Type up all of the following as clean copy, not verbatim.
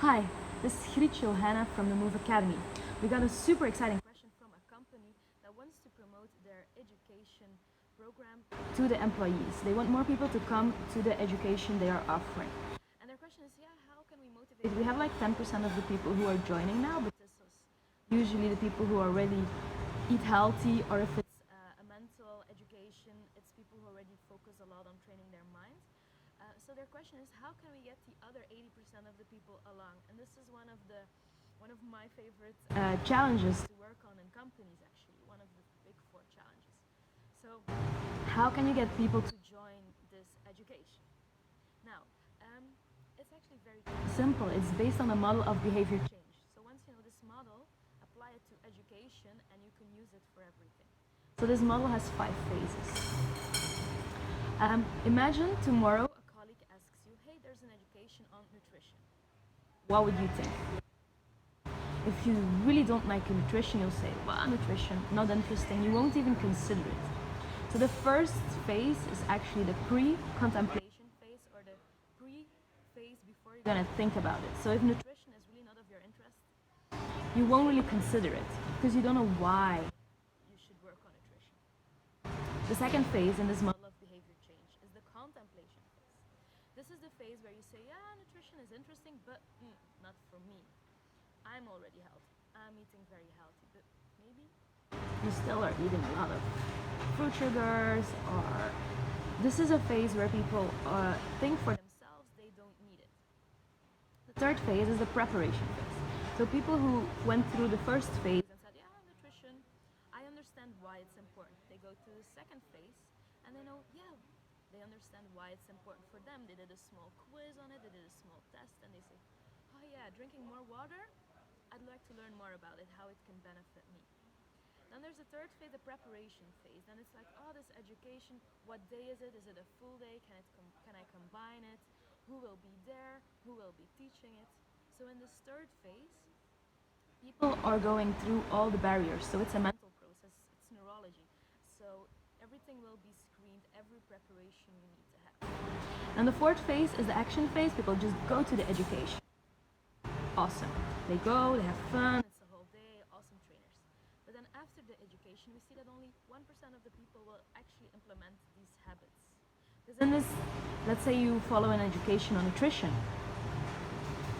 Hi, this is Johanna from the Move Academy. We got a super exciting question from a company that wants to promote their education program to the employees. They want more people to come to the education they are offering. And their question is, how can we motivate? We have like 10% of the people who are joining now, but this is usually the people who already eat healthy, or if it's a mental education, it's people who already focus a lot on training their minds. So their question is, how can we get the other 80% of the people along? And this is one of my favorite challenges to work on in companies, actually, one of the big 4 challenges. So how can you get people to join this education? Now, it's actually very simple. It's based on a model of behavior change. So once you know this model, apply it to education and you can use it for everything. So this model has 5 phases. Imagine tomorrow a colleague asks you, hey, there's an education on nutrition. What would you think? If you really don't like nutrition, you'll say, well, nutrition, not interesting. You won't even consider it. So the first phase is actually the pre-contemplation phase, or the pre-phase before you're going to think about it. So if nutrition is really not of your interest, you won't really consider it because you don't know why you should work on nutrition. The second phase in this model of behavior change is the contemplation phase. This is the phase where you say, nutrition is interesting, but not for me. I'm already healthy. I'm eating very healthy, but maybe you still are eating a lot of fruit sugars, or this is a phase where people think for themselves they don't need it. The third phase is the preparation phase. So people who went through the first phase and said, nutrition, I understand why it's important. They go to the second phase and they know, they understand why it's important for them. They did a small quiz on it, they did a small test, and they say, drinking more water, I'd like to learn more about it, how it can benefit me. Then there's the third phase, the preparation phase. Then it's like, this education, what day is it? Is it a full day? Can I combine it? Who will be there? Who will be teaching it? So in this third phase, people are going through all the barriers. So it's a mental process, it's neurology. So everything will be screened, every preparation you need to have. And the fourth phase is the action phase. People just go to the education. Awesome. They go, they have fun, it's a whole day, awesome trainers. But then after the education, we see that only 1% of the people will actually implement these habits. Because in this, let's say you follow an education on nutrition.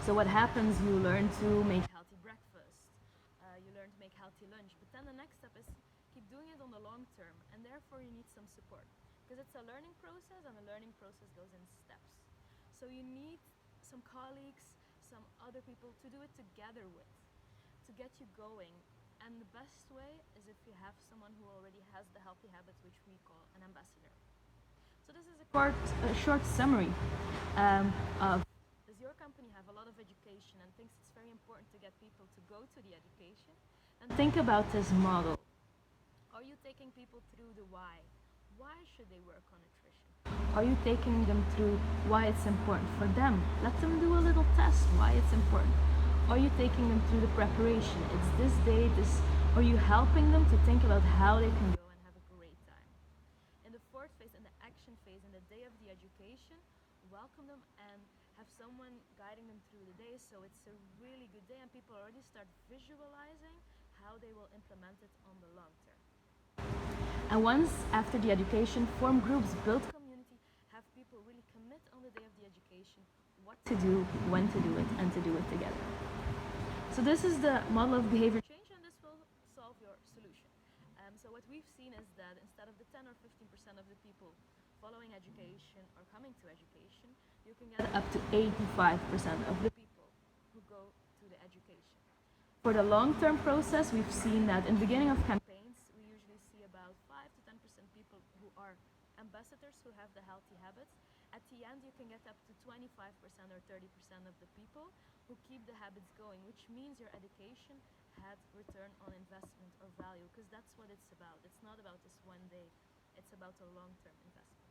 So what happens, you learn to make healthy breakfast, you learn to make healthy lunch, but then the next step is keep doing it on the long term, and therefore you need some support. Because it's a learning process, and the learning process goes in steps. So you need some colleagues, some other people to do it together with, to get you going. And the best way is if you have someone who already has the healthy habits, which we call an ambassador. So this is a short summary of, does your company have a lot of education and thinks it's very important to get people to go to the education? And think about this model. Are you taking people through the why? Why should they work on nutrition? Are you taking them through why it's important for them? Let them do a little test why it's important. Are you taking them through the preparation? It's this day, are you helping them to think about how they can go and have a great time? In the fourth phase, in the action phase, in the day of the education, welcome them and have someone guiding them through the day, so it's a really good day and people already start visualizing how they will implement it on the long term. And once after the education, form groups, build community, have people really commit on the day of the education what to do, when to do it, and to do it together. So this is the model of behavior change, and this will solve your solution. So what we've seen is that instead of the 10 or 15% of the people following education or coming to education, you can get up to 85% of the people who go to the education. For the long-term process, we've seen that in the beginning of campaigns, we usually see about 5 to 10% people who are ambassadors who have the healthy habits. At the end, you can get up to 25% or 30% of the people who keep the habits going, which means your education had return on investment or value, because that's what it's about. It's not about this one day, it's about a long-term investment.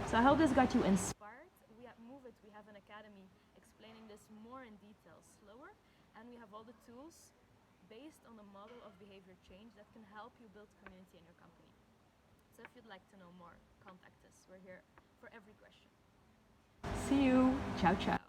So I hope this got you inspired. We at Move It, we have an academy explaining this more in detail, slower, and we have all the tools based on the model of behavior change that can help you build community in your company. So if you'd like to know more, contact us. We're here for every question. See you. Ciao, ciao.